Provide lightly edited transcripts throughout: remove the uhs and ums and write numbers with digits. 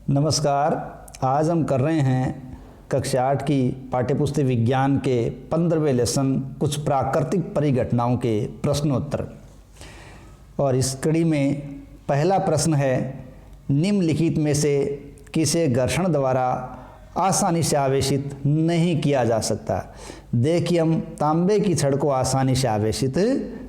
नमस्कार। आज हम कर रहे हैं कक्षा 8 की पाठ्यपुस्तक विज्ञान के 15वें लेसन कुछ प्राकृतिक परिघटनाओं के प्रश्नोत्तर। और इस कड़ी में पहला प्रश्न है, निम्नलिखित में से किसे घर्षण द्वारा आसानी से आवेशित नहीं किया जा सकता। देखिए, हम तांबे की छड़ को आसानी से आवेशित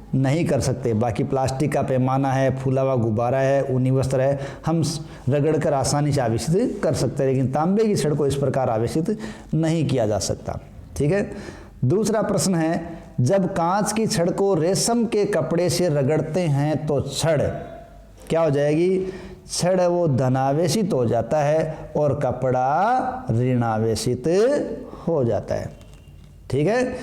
नहीं कर सकते। बाकी प्लास्टिक का पैमाना है, फूला हुआ गुब्बारा है, ऊनी वस्त्र है, हम रगड़कर आसानी से आवेशित कर सकते हैं, लेकिन तांबे की छड़ को इस प्रकार आवेशित नहीं किया जा सकता। ठीक है। दूसरा प्रश्न है, जब कांच की छड़ को रेशम के कपड़े से रगड़ते हैं तो छड़ क्या हो जाएगी? छड़ वो धनावेशित हो जाता है और कपड़ा ऋणावेशित हो जाता है। ठीक है,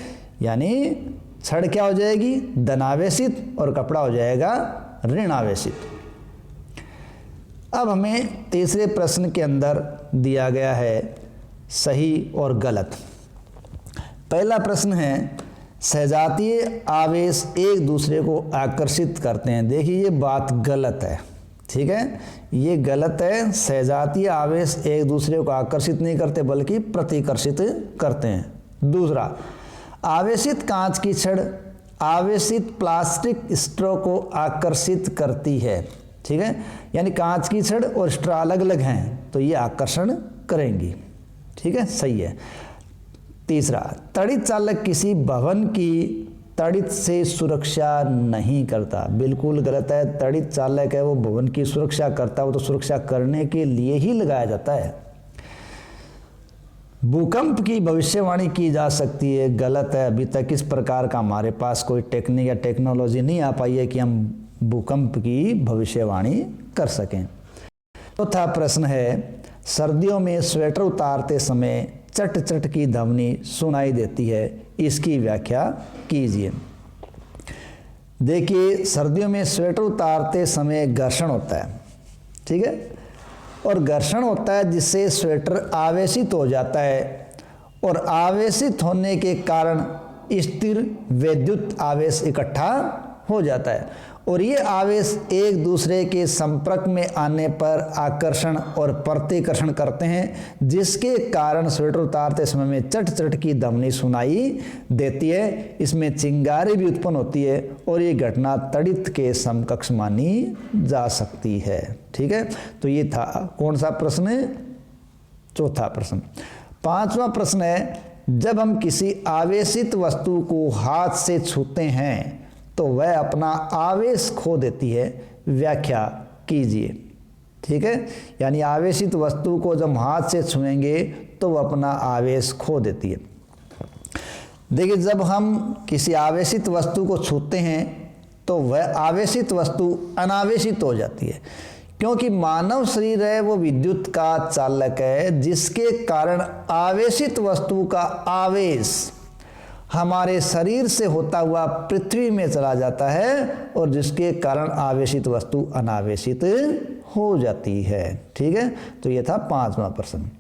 यानी छड़ क्या हो जाएगी? धनावेशित और कपड़ा हो जाएगा ऋणावेशित। अब हमें तीसरे प्रश्न के अंदर दिया गया है सही और गलत। पहला प्रश्न है, सजातीय आवेश एक दूसरे को आकर्षित करते हैं। देखिए, ये बात गलत है। ठीक है, ये गलत है। सजातीय आवेश एक दूसरे को आकर्षित नहीं करते बल्कि प्रतिकर्षित करते हैं। दूसरा, आवेशित कांच की छड़ आवेशित प्लास्टिक स्ट्रॉ को आकर्षित करती है। ठीक है, यानी कांच की छड़ और स्ट्रॉ अलग अलग हैं तो ये आकर्षण करेंगी। ठीक है, सही है। तीसरा, तड़ित चालक किसी भवन की तड़ित से सुरक्षा नहीं करता। बिल्कुल गलत है। तड़ित चालक है वो भवन की सुरक्षा करता है, वो तो सुरक्षा करने के लिए ही लगाया जाता है। भूकंप की भविष्यवाणी की जा सकती है। गलत है। अभी तक इस प्रकार का हमारे पास कोई टेक्निक या टेक्नोलॉजी नहीं आ पाई है कि हम भूकंप की भविष्यवाणी कर सकें। चौथा प्रश्न है, सर्दियों में स्वेटर उतारते समय चट चट की ध्वनि सुनाई देती है, इसकी व्याख्या कीजिए। देखिए, सर्दियों में स्वेटर उतारते समय घर्षण होता है। ठीक है, और घर्षण होता है जिससे स्वेटर आवेशित हो जाता है और आवेशित होने के कारण स्थिर विद्युत आवेश इकट्ठा हो जाता है और ये आवेश एक दूसरे के संपर्क में आने पर आकर्षण और प्रतिकर्षण करते हैं, जिसके कारण स्वेटर उतारते समय में चट चट की ध्वनि सुनाई देती है। इसमें चिंगारी भी उत्पन्न होती है और ये घटना तड़ित के समकक्ष मानी जा सकती है। ठीक है, तो ये था कौन सा प्रश्न? चौथा प्रश्न। पांचवा प्रश्न है, जब हम किसी आवेशित वस्तु को हाथ से छूते हैं तो वह अपना आवेश खो देती है, व्याख्या कीजिए। ठीक है, यानी आवेशित वस्तु को जब हाथ से छुएंगे तो वह अपना आवेश खो देती है। देखिए, जब हम किसी आवेशित वस्तु को छूते हैं तो वह आवेशित वस्तु अनावेशित हो जाती है, क्योंकि मानव शरीर है वो विद्युत का चालक है, जिसके कारण आवेशित वस्तु का आवेश हमारे शरीर से होता हुआ पृथ्वी में चला जाता है और जिसके कारण आवेशित वस्तु अनावेशित हो जाती है। ठीक है, तो यह था पांचवा प्रश्न।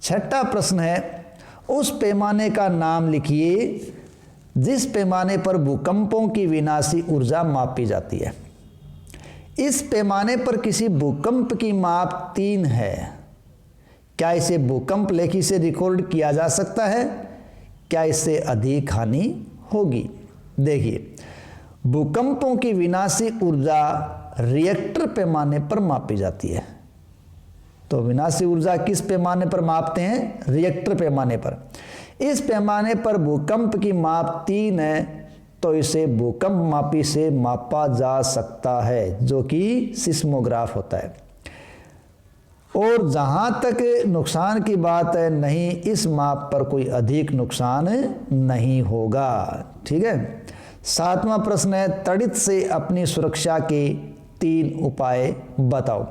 छठा प्रश्न है, उस पैमाने का नाम लिखिए जिस पैमाने पर भूकंपों की विनाशी ऊर्जा मापी जाती है। इस पैमाने पर किसी भूकंप की माप 3 है। क्या इसे भूकंप लेखी से रिकॉर्ड किया जा सकता है? क्या इससे अधिक हानि होगी? देखिए, भूकंपों की विनाशी ऊर्जा रिएक्टर पैमाने पर मापी जाती है। तो विनाशी ऊर्जा किस पैमाने पर मापते हैं? रिएक्टर पैमाने पर। इस पैमाने पर भूकंप की माप 3 है, तो इसे भूकंप मापी से मापा जा सकता है, जो कि सिस्मोग्राफ होता है। और जहां तक नुकसान की बात है, नहीं, इस माप पर कोई अधिक नुकसान नहीं होगा। ठीक है। सातवां प्रश्न है, तड़ित से अपनी सुरक्षा के 3 उपाय बताओ।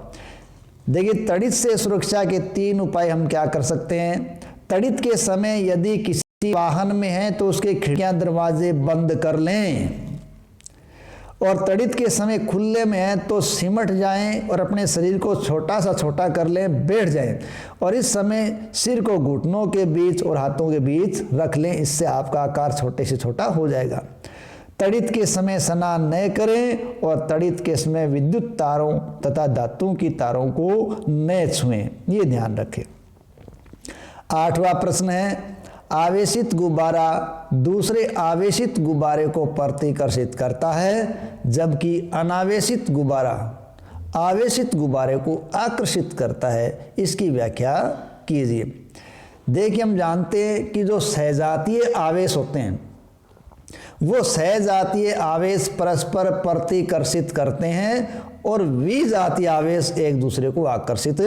देखिए, तड़ित से सुरक्षा के 3 उपाय हम क्या कर सकते हैं? तड़ित के समय यदि किसी वाहन में है तो उसके खिड़कियां दरवाजे बंद कर लें, और तड़ित के समय खुले में है तो सिमट जाएं और अपने शरीर को छोटा सा छोटा कर लें, बैठ जाएं, और इस समय सिर को घुटनों के बीच और हाथों के बीच रख लें। इससे आपका आकार छोटे से छोटा हो जाएगा। तड़ित के समय स्नान न करें और तड़ित के समय विद्युत तारों तथा धातुओं की तारों को न छुएं, ये ध्यान रखें। 8वां प्रश्न है, आवेशित गुब्बारा दूसरे आवेशित गुब्बारे को प्रतिकर्षित करता है, जबकि अनावेशित गुब्बारा आवेशित गुब्बारे को आकर्षित करता है। इसकी व्याख्या कीजिए। देखिए, हम जानते हैं कि जो सहजातीय आवेश होते हैं वो सहजातीय आवेश परस्पर प्रतिकर्षित करते हैं और विजातीय आवेश एक दूसरे को आकर्षित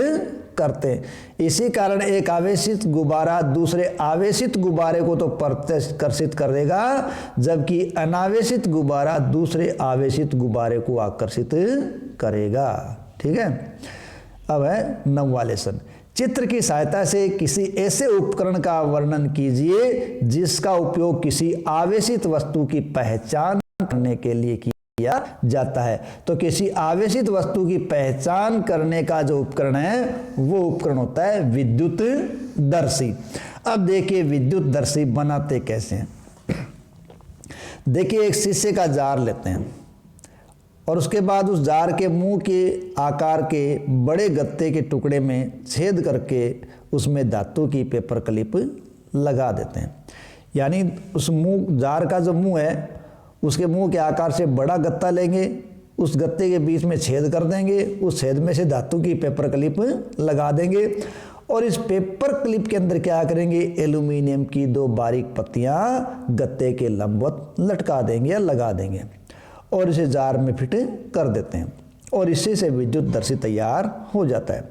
करते हैं। इसी कारण एक आवेशित गुब्बारा दूसरे आवेशित गुब्बारे को तो प्रतिकर्षित कर देगा, जबकि अनावेशित गुब्बारा दूसरे आवेशित गुब्बारे को आकर्षित करेगा। ठीक है। अब है 9वां लेसन, चित्र की सहायता से किसी ऐसे उपकरण का वर्णन कीजिए जिसका उपयोग किसी आवेशित वस्तु की पहचान करने के लिए किया जाता है। तो किसी आवेशित वस्तु की पहचान करने का जो उपकरण है वो उपकरण होता है विद्युत दर्शी। अब देखिए विद्युत दर्शी बनाते कैसे हैं। देखिए, एक शीशे का जार लेते हैं और उसके बाद उस जार के मुंह के आकार के बड़े गत्ते के टुकड़े में छेद करके उसमें धातु की पेपर क्लिप लगा देते हैं। यानी उस जार का जो मुंह है उसके मुंह के आकार से बड़ा गत्ता लेंगे, उस गत्ते के बीच में छेद कर देंगे, उस छेद में से धातु की पेपर क्लिप लगा देंगे और इस पेपर क्लिप के अंदर क्या करेंगे, एल्यूमिनियम की 2 बारीक पत्तियां गत्ते के लंबवत लटका देंगे या लगा देंगे और इसे जार में फिट कर देते हैं और इसी से विद्युत दर्शी तैयार हो जाता है।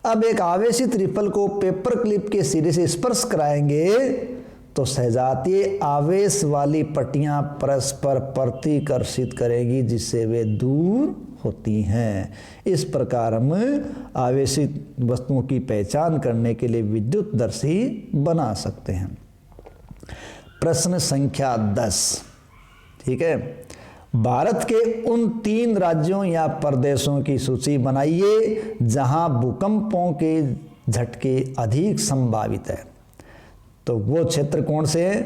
अब एक आवेशित रिपल को पेपर क्लिप के सिरे से स्पर्श कराएंगे तो सहजातीय आवेश वाली पट्टियां परस्पर प्रतिकर्षित करेगी, जिससे वे दूर होती हैं। इस प्रकार हम आवेशित वस्तुओं की पहचान करने के लिए विद्युत दर्शी बना सकते हैं। प्रश्न संख्या 10। ठीक है। भारत के उन 3 राज्यों या प्रदेशों की सूची बनाइए जहां भूकंपों के झटके अधिक संभावित है। तो वो क्षेत्र कौन से हैं?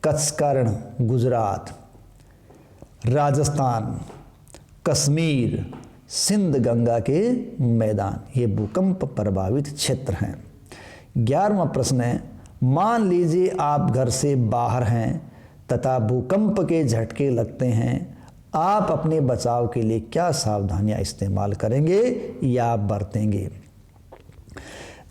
कच्छकरण गुजरात, राजस्थान, कश्मीर, सिंध गंगा के मैदान, ये भूकंप प्रभावित क्षेत्र हैं। 11वां प्रश्न है, मान लीजिए आप घर से बाहर हैं तथा भूकंप के झटके लगते हैं, आप अपने बचाव के लिए क्या सावधानियां इस्तेमाल करेंगे या बरतेंगे?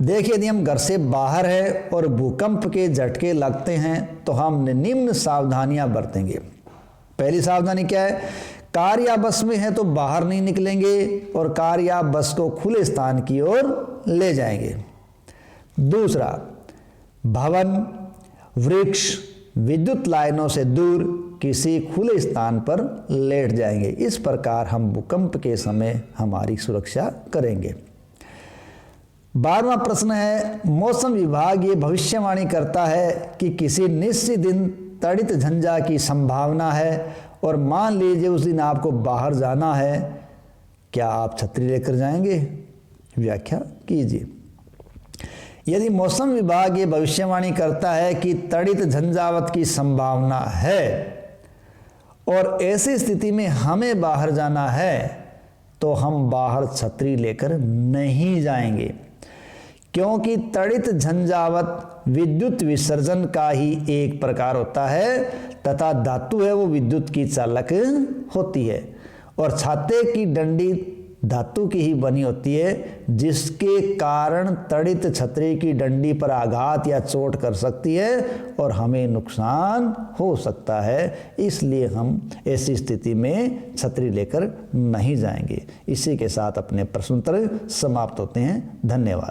देखिए, यदि हम घर से बाहर हैं और भूकंप के झटके लगते हैं तो हम निम्न सावधानियां बरतेंगे। पहली सावधानी क्या है? कार या बस में है तो बाहर नहीं निकलेंगे और कार या बस को खुले स्थान की ओर ले जाएंगे। दूसरा, भवन, वृक्ष, विद्युत लाइनों से दूर किसी खुले स्थान पर लेट जाएंगे। इस प्रकार हम भूकंप के समय हमारी सुरक्षा करेंगे। 12वां प्रश्न है, मौसम विभाग ये भविष्यवाणी करता है कि किसी निश्चित दिन तड़ित झंझा की संभावना है और मान लीजिए उस दिन आपको बाहर जाना है, क्या आप छतरी लेकर जाएंगे? व्याख्या कीजिए। यदि मौसम विभाग ये भविष्यवाणी करता है कि तड़ित झंझावत की संभावना है और ऐसी स्थिति में हमें बाहर जाना है तो हम बाहर छतरी लेकर नहीं जाएंगे, क्योंकि तड़ित झंझावत विद्युत विसर्जन का ही एक प्रकार होता है तथा धातु है वो विद्युत की चालक होती है और छाते की डंडी धातु की ही बनी होती है, जिसके कारण तड़ित छतरी की डंडी पर आघात या चोट कर सकती है और हमें नुकसान हो सकता है। इसलिए हम ऐसी स्थिति में छतरी लेकर नहीं जाएंगे। इसी के साथ अपने प्रश्नोत्तर समाप्त होते हैं। धन्यवाद।